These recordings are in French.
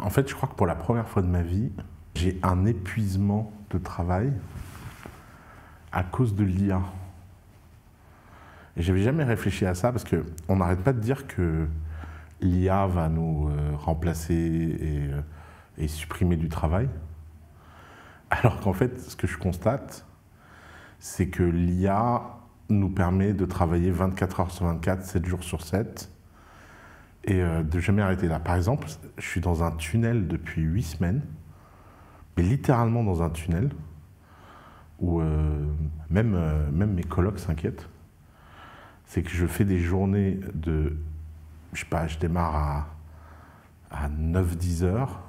En fait, je crois que pour la première fois de ma vie, j'ai un épuisement de travail à cause de l'IA. Et j'avais jamais réfléchi à ça parce qu'on n'arrête pas de dire que l'IA va nous remplacer et supprimer du travail. Alors qu'en fait, ce que je constate, c'est que l'IA nous permet de travailler 24 heures sur 24, 7 jours sur 7 et de jamais arrêter là. Par exemple, je suis dans un tunnel depuis 8 semaines, mais littéralement dans un tunnel, où même mes colocs s'inquiètent. C'est que je fais des journées de, je sais pas, je démarre à 9-10 heures,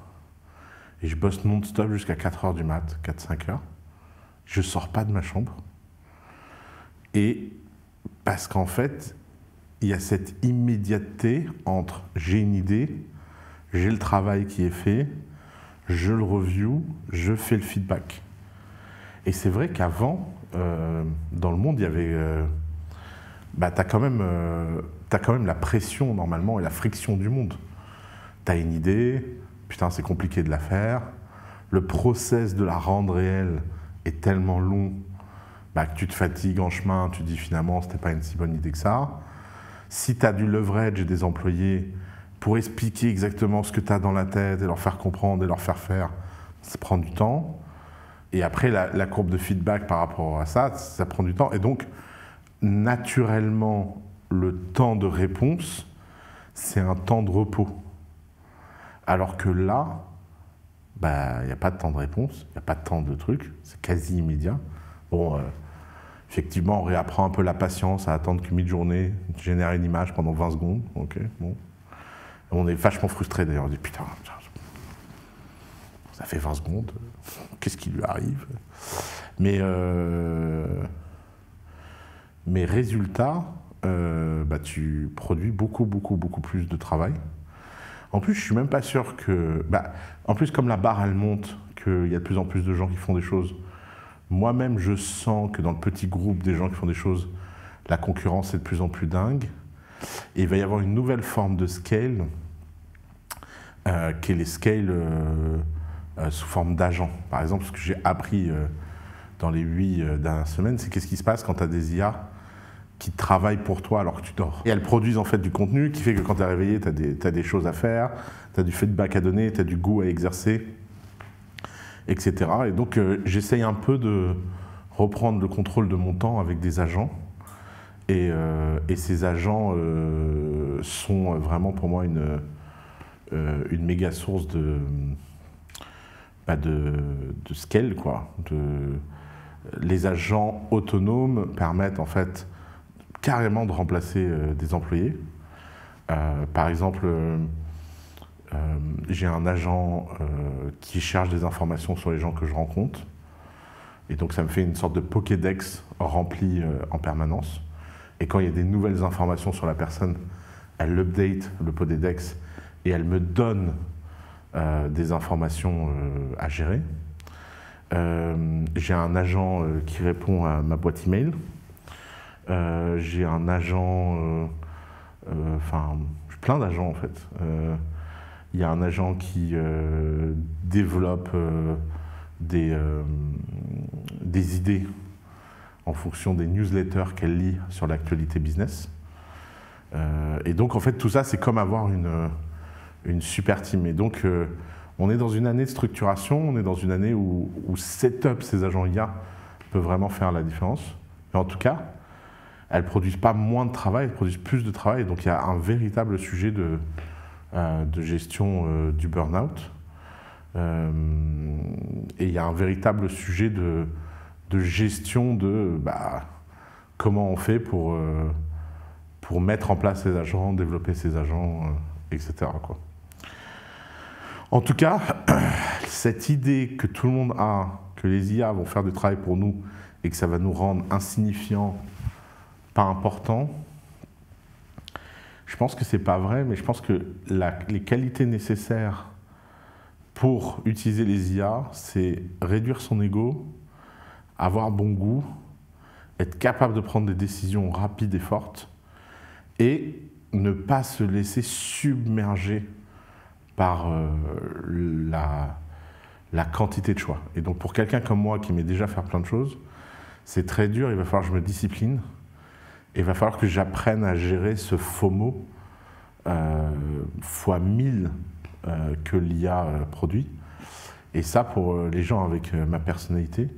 et je bosse non-stop jusqu'à 4 heures du mat, 4-5 heures. Je sors pas de ma chambre. Et parce qu'en fait, il y a cette immédiateté entre j'ai une idée, j'ai le travail qui est fait, je le review, je fais le feedback. Et c'est vrai qu'avant, dans le monde, il y avait... t'as quand même la pression normalement et la friction du monde. T'as une idée, putain c'est compliqué de la faire, le process de la rendre réelle est tellement long que tu te fatigues en chemin, tu te dis finalement c'était pas une si bonne idée que ça. Si tu as du leverage et des employés pour expliquer exactement ce que tu as dans la tête et leur faire comprendre et leur faire faire, ça prend du temps. Et après la courbe de feedback par rapport à ça, ça prend du temps. Et donc naturellement, le temps de réponse, c'est un temps de repos. Alors que là, il n'y a pas de temps de réponse, il n'y a pas de temps de truc, c'est quasi immédiat. Bon, effectivement, on réapprend un peu la patience à attendre qu'une mi-journée génère une image pendant 20 secondes. Ok, bon. On est vachement frustré d'ailleurs, on dit putain, ça fait 20 secondes, qu'est-ce qui lui arrive? Mais résultat, tu produis beaucoup plus de travail. En plus, je suis même pas sûr que... en plus, comme la barre, elle monte, qu'il y a de plus en plus de gens qui font des choses, moi-même, je sens que dans le petit groupe des gens qui font des choses, la concurrence est de plus en plus dingue. Et il va y avoir une nouvelle forme de scale, qui est les scales sous forme d'agents. Par exemple, ce que j'ai appris dans les 8 dernières semaines, c'est qu'est-ce qui se passe quand tu as des IA qui travaillent pour toi alors que tu dors. Et elles produisent en fait du contenu qui fait que quand tu es réveillé, tu as des choses à faire, tu as du feedback à donner, tu as du goût à exercer, etc. Et donc j'essaye un peu de reprendre le contrôle de mon temps avec des agents. Et ces agents sont vraiment pour moi une méga source de scale, quoi. Les agents autonomes permettent en fait carrément de remplacer des employés. Par exemple, j'ai un agent qui cherche des informations sur les gens que je rencontre. Et donc ça me fait une sorte de Pokédex rempli en permanence. Et quand il y a des nouvelles informations sur la personne, elle update le Pokédex et elle me donne des informations à gérer. J'ai un agent qui répond à ma boîte email. J'ai un agent, j'ai plein d'agents en fait. Il y a un agent qui développe des idées en fonction des newsletters qu'elle lit sur l'actualité business. Et donc en fait tout ça c'est comme avoir une super team. Et donc on est dans une année de structuration, on est dans une année où setup ces agents IA peut vraiment faire la différence. Mais en tout cas, elles ne produisent pas moins de travail, elles produisent plus de travail. Donc il y a un véritable sujet de gestion du burn-out. Et il y a un véritable sujet de gestion de comment on fait pour mettre en place ces agents, développer ces agents, etc., quoi. En tout cas, cette idée que tout le monde a, que les IA vont faire du travail pour nous et que ça va nous rendre insignifiants, pas importants, je pense que c'est pas vrai, mais je pense que les qualités nécessaires pour utiliser les IA, c'est réduire son ego, avoir bon goût, être capable de prendre des décisions rapides et fortes, et ne pas se laisser submerger par la quantité de choix. Et donc pour quelqu'un comme moi qui m'est déjà faire plein de choses, c'est très dur, il va falloir que je me discipline, et il va falloir que j'apprenne à gérer ce FOMO fois 1000 que l'IA produit. Et ça, pour les gens avec ma personnalité,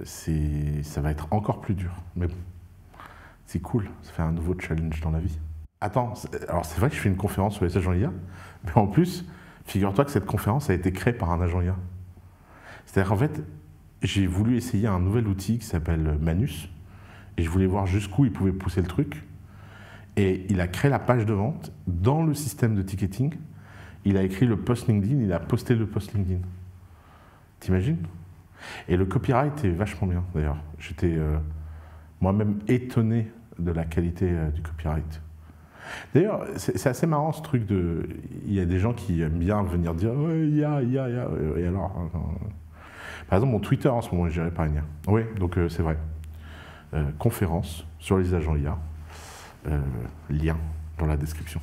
ça va être encore plus dur. Mais bon, c'est cool, ça fait un nouveau challenge dans la vie. Attends, alors c'est vrai que je fais une conférence sur les agents IA, mais en plus, figure-toi que cette conférence a été créée par un agent IA. C'est-à-dire qu'en fait, j'ai voulu essayer un nouvel outil qui s'appelle Manus, et je voulais voir jusqu'où il pouvait pousser le truc. Et il a créé la page de vente dans le système de ticketing. Il a écrit le post LinkedIn, il a posté le post LinkedIn. T'imagines? Et le copyright est vachement bien, d'ailleurs. J'étais moi-même étonné de la qualité du copyright. D'ailleurs, c'est assez marrant ce truc de... Il y a des gens qui aiment bien venir dire « Ouais, IA. » Et alors par exemple, mon Twitter en ce moment est géré par une IA. Oui, donc c'est vrai. Conférence sur les agents IA. Lien dans la description.